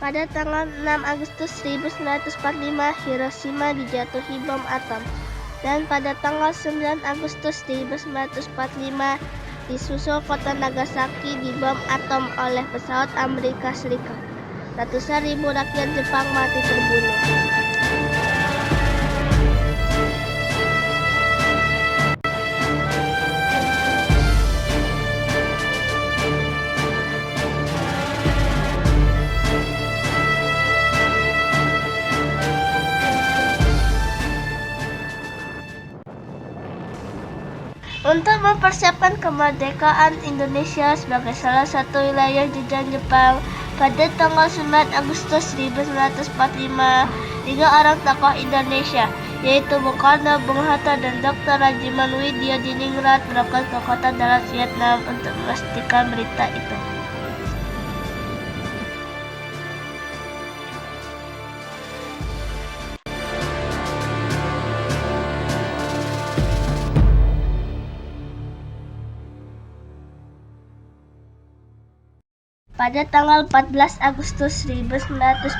Pada tanggal 6 Agustus 1945, Hiroshima dijatuhi bom atom. Dan pada tanggal 9 Agustus 1945, disusul kota Nagasaki dibom atom oleh pesawat Amerika Serikat. Ratusan ribu rakyat Jepang mati terbunuh. Untuk mempersiapkan kemerdekaan Indonesia sebagai salah satu wilayah jajahan Jepang, pada tanggal 9 Agustus 1945, 3 orang tokoh Indonesia, yaitu Bung Karno, Bung Hatta, dan Dr. Rajiman Widya-Diningrat berangkat ke kota Dallas, Vietnam untuk memastikan berita itu. Pada tanggal 14 Agustus 1945,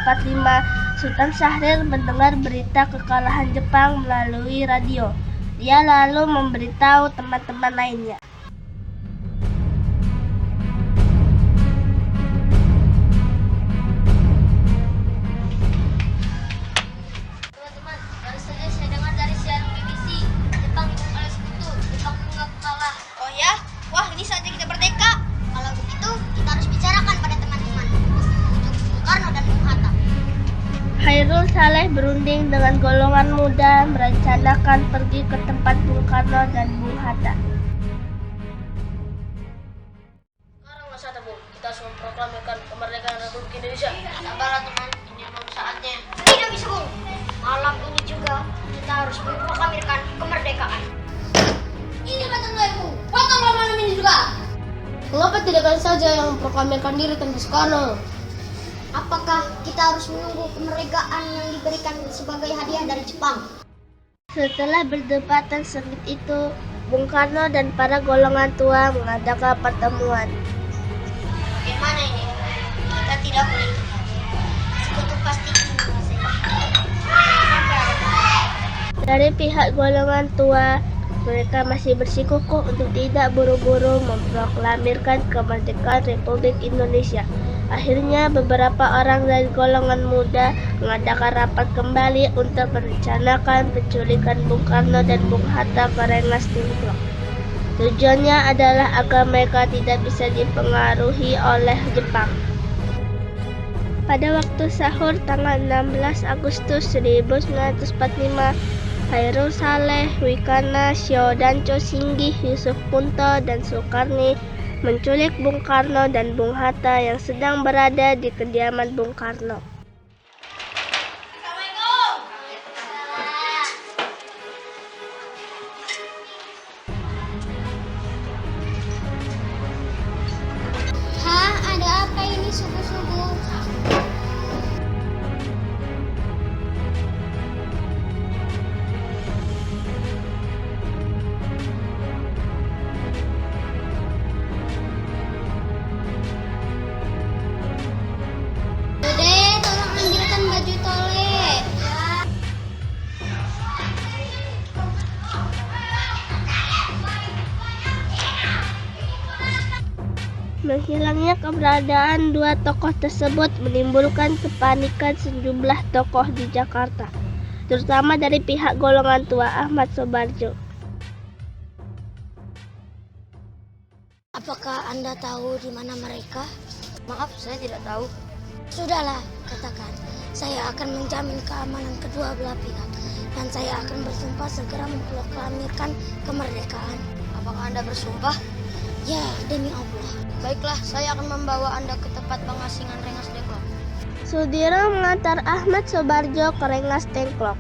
Sultan Syahrir mendengar berita kekalahan Jepang melalui radio. Dia lalu memberitahu teman-teman lainnya. Teman-teman, baru saja saya dengar dari siaran BBC, Jepang dibom oleh sekutu. Jepang mengaku kalah. Oh ya? Wah, ini saatnya kita merdeka. Kalau begitu, kita harus bicarakan pada teman-teman untuk Bung Karno dan Bung Hatta. Chairul Saleh berunding dengan golongan muda merencanakan pergi ke tempat Bung Karno dan Bung Hatta. Sekarang saatnya, Bu. Kita harus memproklamirkan kemerdekaan Republik Indonesia. Sabarlah teman, ini belum saatnya. Tidak bisa, Bung. Malam ini juga kita harus memproklamirkan kemerdekaan. Ini batalnya, Bung. Batallah malam ini juga. Mengapa tidak kalian saja yang memproklamirkan diri tanpa Soekarno? Apakah kita harus menunggu kemerdekaan yang diberikan sebagai hadiah dari Jepang? Setelah berdebatan sengit itu, Bung Karno dan para golongan tua mengadakan pertemuan. Bagaimana ini? Kita tidak boleh sekutu pasti menguasai. Dari pihak golongan tua, mereka masih bersikukuh untuk tidak buru-buru memproklamirkan kemerdekaan Republik Indonesia. Akhirnya beberapa orang dari golongan muda mengadakan rapat kembali untuk merencanakan penculikan Bung Karno dan Bung Hatta ke Rengas Dengklok. Tujuannya adalah agar mereka tidak bisa dipengaruhi oleh Jepang. Pada waktu sahur tanggal 16 Agustus 1945, Chairul Saleh, Wikana, Shiodancho Singgih, Yusuf Punto, dan Sukarni menculik Bung Karno dan Bung Hatta yang sedang berada di kediaman Bung Karno. Hah, ada apa ini subuh-subuh? Dede, tolong ambilkan baju tole. Menghilangnya keberadaan dua tokoh tersebut menimbulkan kepanikan sejumlah tokoh di Jakarta, terutama dari pihak golongan tua Ahmad Soebardjo. Apakah Anda tahu di mana mereka? Maaf, saya tidak tahu. Sudahlah, katakan. Saya akan menjamin keamanan kedua belah pihak dan saya akan bersumpah segera memproklamirkan kemerdekaan. Apakah Anda bersumpah? Ya, demi Allah. Baiklah, saya akan membawa Anda ke tempat pengasingan Rengas Dengklok. Sudiro mengantar Ahmad Soebardjo ke Rengas Dengklok.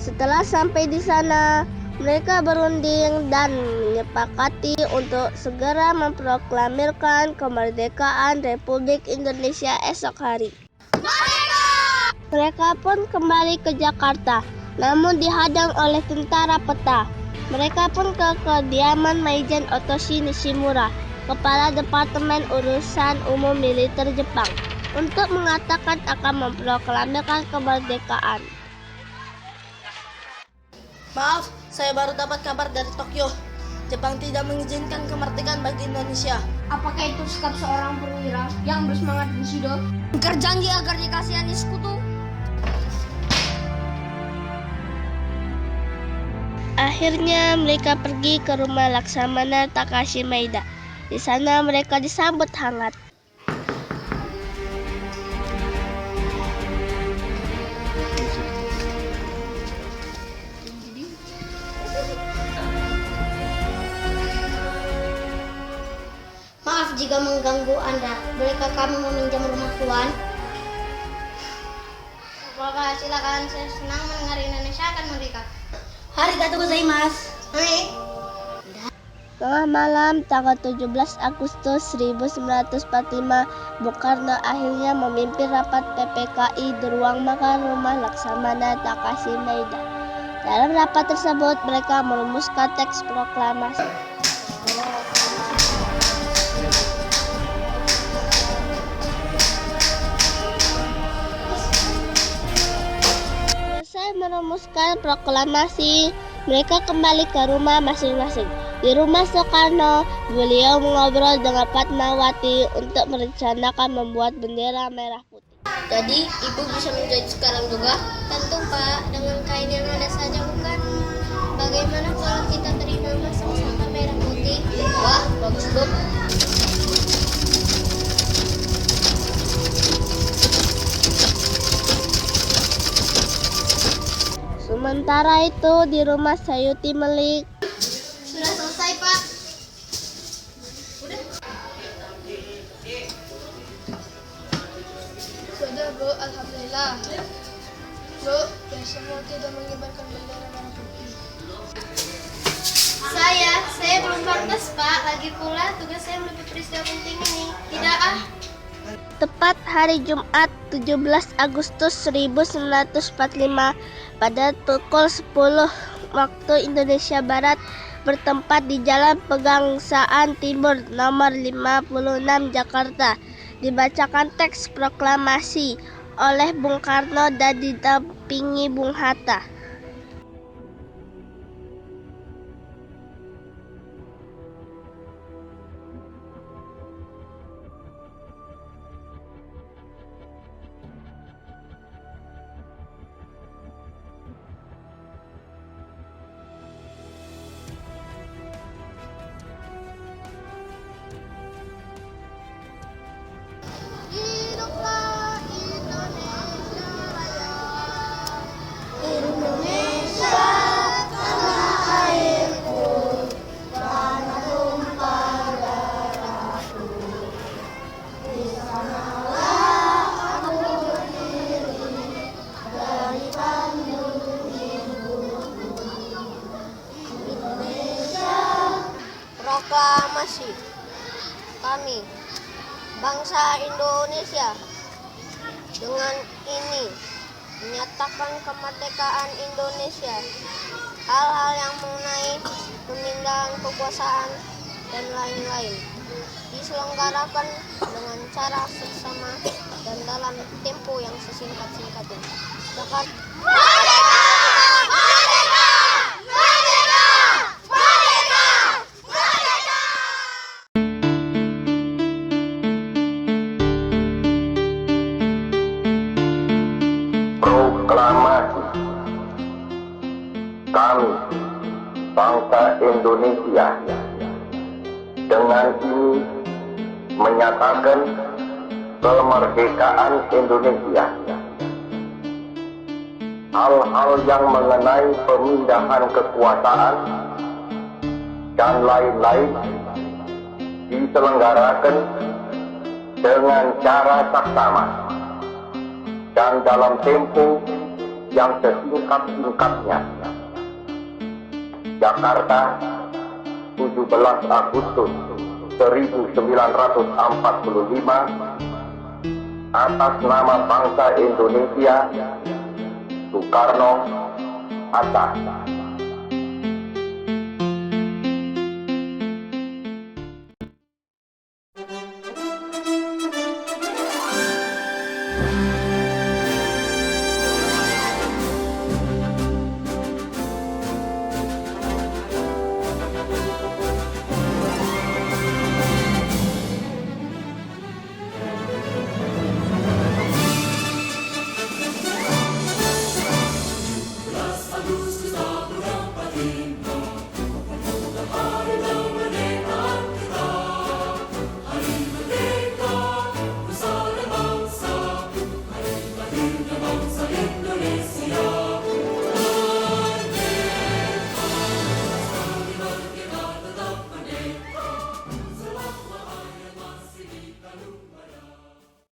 Setelah sampai di sana, mereka berunding dan menyepakati untuk segera memproklamirkan kemerdekaan Republik Indonesia esok hari. Mereka pun kembali ke Jakarta, namun dihadang oleh tentara peta. Mereka pun ke kediaman Maizen Otoshi Nishimura, Kepala Departemen Urusan Umum Militer Jepang, untuk mengatakan akan memproklamirkan kemerdekaan. Maaf, saya baru dapat kabar dari Tokyo. Jepang tidak mengizinkan kemerdekaan bagi Indonesia. Apakah itu sikap seorang perwira yang bersemangat Bushido? Ingkar janji agar dikasihani sekutu. Akhirnya mereka pergi ke rumah Laksamana Takashi Maeda. Di sana mereka disambut hangat. Maaf jika mengganggu Anda. Bolehkah kami meminjam rumah Tuan? Apakah silakan, saya senang mendengar Indonesia akan merdeka. Arigatou gozaimasu. Hai. Tengah malam tanggal 17 Agustus 1945, Bung Karno akhirnya memimpin rapat PPKI di ruang makan rumah Laksamana Takashi Maeda. Dalam rapat tersebut, mereka merumuskan teks proklamasi. Selesai merumuskan proklamasi, mereka kembali ke rumah masing-masing. Di rumah Soekarno, beliau mengobrol dengan Fatmawati untuk merencanakan membuat bendera merah putih. Jadi, Ibu bisa menjahit sekarang juga? Tentu, Pak. Dengan kain yang ada saja, bukan? Bagaimana kalau kita terima sama-sama merah putih? Wah, bagus, Bu. Sementara itu, di rumah Sayuti Melik, Sudah selesai, Pak. Sudah, Bu. Alhamdulillah. Bu, yang semua tidak mengibarkan bendera merah putih. Saya belum pantas, Pak. Lagi pula tugas saya meliput peristiwa penting ini. Tidak, tepat hari Jumat 17 Agustus 1945 pada pukul 10 waktu Indonesia Barat, bertempat di Jalan Pegangsaan Timur nomor 56 Jakarta, dibacakan teks proklamasi oleh Bung Karno dan didampingi Bung Hatta. Hiduplah Indonesia Raya. Indonesia, tanah airku, tanah tumpah darahku. Di sanalah aku berdiri dari Bandung ibuku. Indonesia. Proklamasi. Kami, bangsa Indonesia, dengan ini menyatakan kemerdekaan Indonesia. Hal-hal yang mengenai pemindahan kekuasaan dan lain-lain diselenggarakan dengan cara seksama dan dalam tempo yang sesingkat-singkatnya. Proklamasi. Kami, bangsa Indonesia, dengan ini menyatakan kemerdekaan Indonesia. Hal-hal yang mengenai pemindahan kekuasaan dan lain-lain diselenggarakan dengan cara saksama dan dalam tempo yang sesingkat-singkatnya. Jakarta, 17 Agustus 1945, atas nama bangsa Indonesia, Soekarno, Hatta.